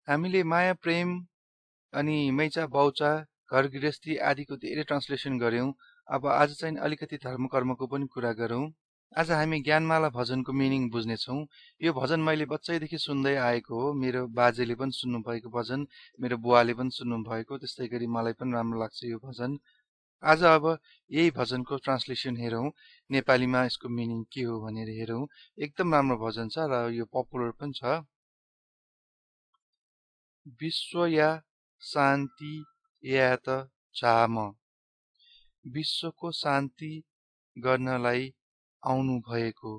हामीले माया प्रेम अनि मैचा बाउचा घर गृहस्थी आदिको धेरै ट्रान्सलेसन गर्यौं। अब आज चाहिँ अलिकति धर्म कर्मको पनि कुरा गरौं। आज हामी ज्ञानमाला भजनको मिनिङ बुझ्नेछौं। यो भजन मैले बच्चैदेखि सुन्दै आएको हो। मेरो बाजेले पनि सुन्नु भएको भजन, मेरो बुवाले पनि सुन्नु भएको, त्यस्तै गरी मलाई पनि राम्रो लाग्छ यो भजन। आज अब यही भजनको ट्रान्सलेसन हेरौं, नेपालीमा यसको मिनिङ के हो भनेर हेरौं। एकदम राम्रो भजन छ र यो पपुलर पनि छ। विश्व या शान्ति या त चाम, विश्वको शान्ति गर्नलाई आउनु भएको,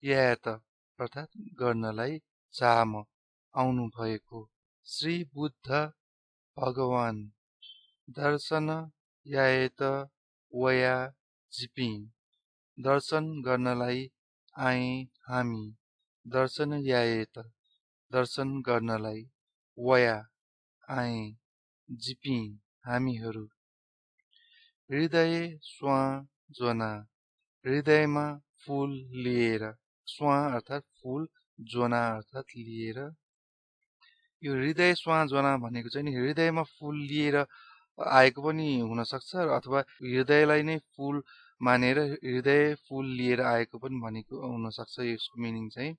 या त अर्थात् गर्नलाई चाम आउनु भएको श्री बुद्ध भगवान दर्शन याएत वया जिपी, दर्शन गर्नलाई आए हामी, दर्शन याएत दर्शन गर्नलाई, वया आए जिपी हामीहरू, हृदय स्वा जोना, हृदयमा फूल लिएर, स्वा अर्थात् फूल, जोना अर्थात् लिएर। यो हृदय स्वा जोना भनेको चाहिँ नि हृदयमा फूल लिएर आएको पनि हुन सक्छ, अथवा हृदयलाई नै फूल मानेर हृदय फूल लिएर आएको पनि भनेको हुन सक्छ यसको मिनिङ चाहिँ।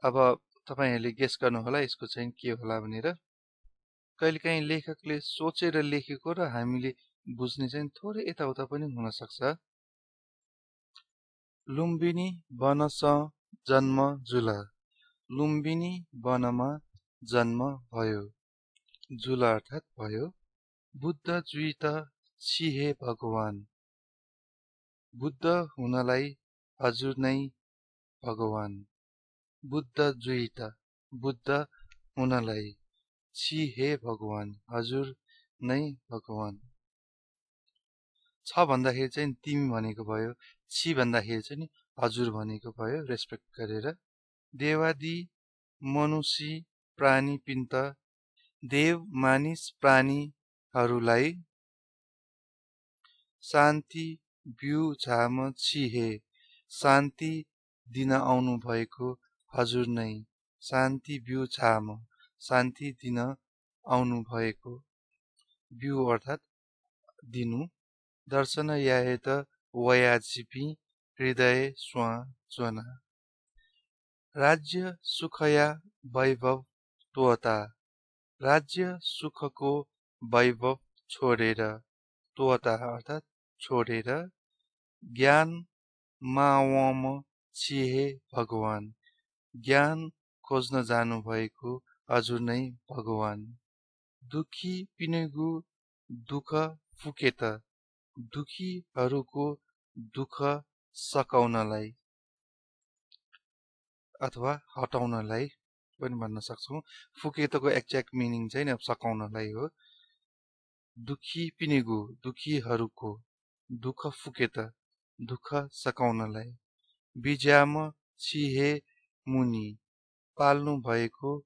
अब तपाईहरुले गेस गर्नु होला यसको चाहिँ के होला भनेर। कहिलेकाहीँ लेखकले सोचेर लेखेको र हामीले बुझ्ने चाहिँ थोरै यताउता पनि हुन सक्छ। लुम्बिनी वनस जन्म जुला, लुम्बिनी वनमा जन्म भयो, जुला अर्थात् भयो। बुद्ध जुइत छिहे भगवान, बुद्ध हुनलाई हजुर नै भगवान, बुद्ध जुइत बुद्ध हुनलाई, छिहे भगवान हजुर नै भगवान। छ भन्दाखेरि चाहिँ तिमी भनेको भयो, छि भन्दाखेरि चाहिँ हजुर भनेको भयो रेस्पेक्ट गरेर। देवादी मनुषी प्राणी पिन्त, देव मानिस प्राणीहरूलाई शान्ति बिउ झाम छिहे, शान्ति दिन आउनु भएको हजुर नै, शान्ति बिउ झाम शान्ति दिन आउनु भएको, बिउ अर्थात् दिनु। दर्शन याएत वयाजिपी, हृदय स्वा जोना, राज्य सुखया वैभव तोता, राज्य सुखको वैभव छोडेर, तोता अर्थात् छोडेर। ज्ञान मावम छिहे भगवान, ज्ञान खोज्न जानु भएको हजुर नै भगवान। दुखी पिनेगु दुख फुकेत, दुखीहरूको दुख सकाउनलाई अथवा हटाउनलाई पनि भन्न सक्छौं। फुकेतको एक्ज्याक्ट मिनिङ चाहिँ अब सकाउनलाई हो। दुखी पिनेगु दुखीहरूको, दुख फुकेत दुख सकाउनलाई। बिजाम छिहे मुनि, पाल्नु भएको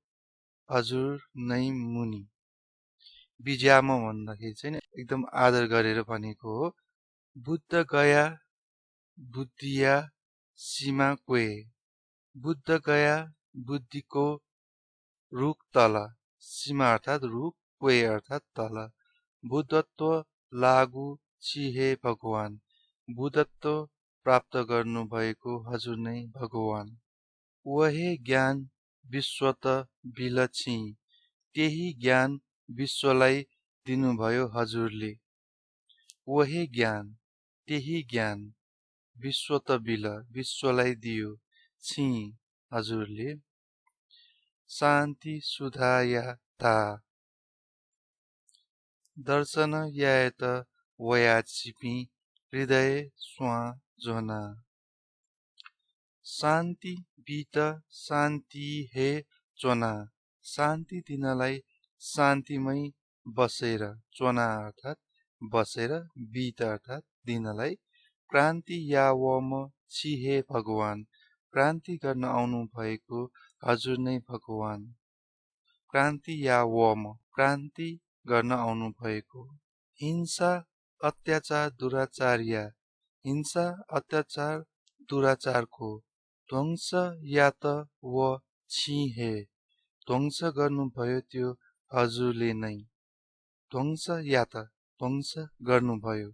हजुर नै मुनि। बिजाम भन्दाखेरि चाहिँ एकदम आदर गरेर भनेको हो। बुद्ध गया बुद्धिया सीमा क्वे, बुद्ध गया बुद्धिको रुख तल, सीमा अर्थात् रुख, क्वे अर्थात् तल। बुद्धत्व लागु छिहे भगवान, बुद्धत्व प्राप्त गर्नु भएको हजुर नै भगवान। वहे ज्ञान विश्वत बिलछि, त्यही ज्ञान विश्वलाई दिनुभयो हजुरले। वहे ज्ञान त्यही ज्ञान विश्वत बिल विश्वलाई दियो छि हजुरले। शान्ति सुधाया ता, दर्शन याएत वयाचिपी, हृदय स्वा जोना। शान्ति बीत शान्ति हे चोना, शान्ति दिनलाई शान्तिमै बसेर, चोना अर्थात् बसेर, बीत अर्थात् दिनलाई। क्रान्ति यावम छिहे भगवान, क्रान्ति गर्न आउनु भएको हजुर नै भगवान। क्रान्ति यावम क्रान्ति गर्न आउनु भएको। हिंसा अत्याचार दुराचार्य, हिंसा अत्याचार दुराचारको ध्वंस या त व छिहे, ध्वंस गर्नुभयो त्यो हजुरले नै। ध्वंस या त ध्वंस गर्नुभयो,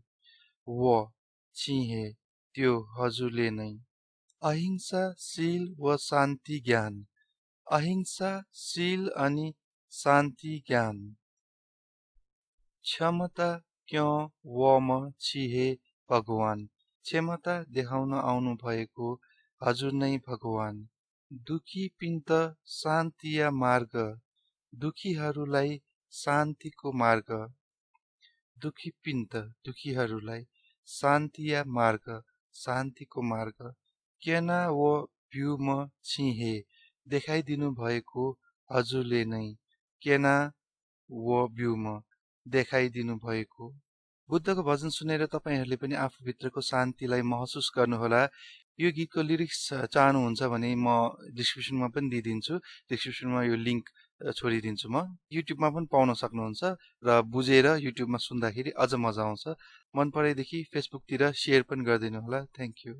व छिहे त्यो हजुरले नै। अहिंसा, शील व शान्ति ज्ञान। अहिंसा, शील अनि शान्ति ज्ञान। क्षमता क्यों व म छिहे भगवान। क्षमता देखाउन आउनु भएको हजुर नै भगवान। दुखी पिन्त शान्तिया मार्ग। दुखीहरूलाई शान्तिको मार्ग। दुखी पिन्त दुखीहरूलाई शान्तिया मार्ग, शान्तिको मार्ग। केना व भ्यूम छिहे देखाइदिनु भएको हजुरले नै। केना व भ्यूम देखाइदिनु भएको। बुद्धको भजन सुनेर तपाईहरूले पनि आफूभित्रको शान्तिलाई महसुस गर्नुहोला। यो गीतको लिरिक्स चाहनुहुन्छ भने म डिस्क्रिप्सनमा पनि दिइदिन्छु। डिस्क्रिप्सनमा यो लिङ्क छोडिदिन्छु म। युट्युबमा पनि पाउन सक्नुहुन्छ र बुझेर युट्युबमा सुन्दाखेरि अझ मजा आउँछ। मन परेदेखि फेसबुकतिर सेयर पनि गरिदिनु होला। Thank you.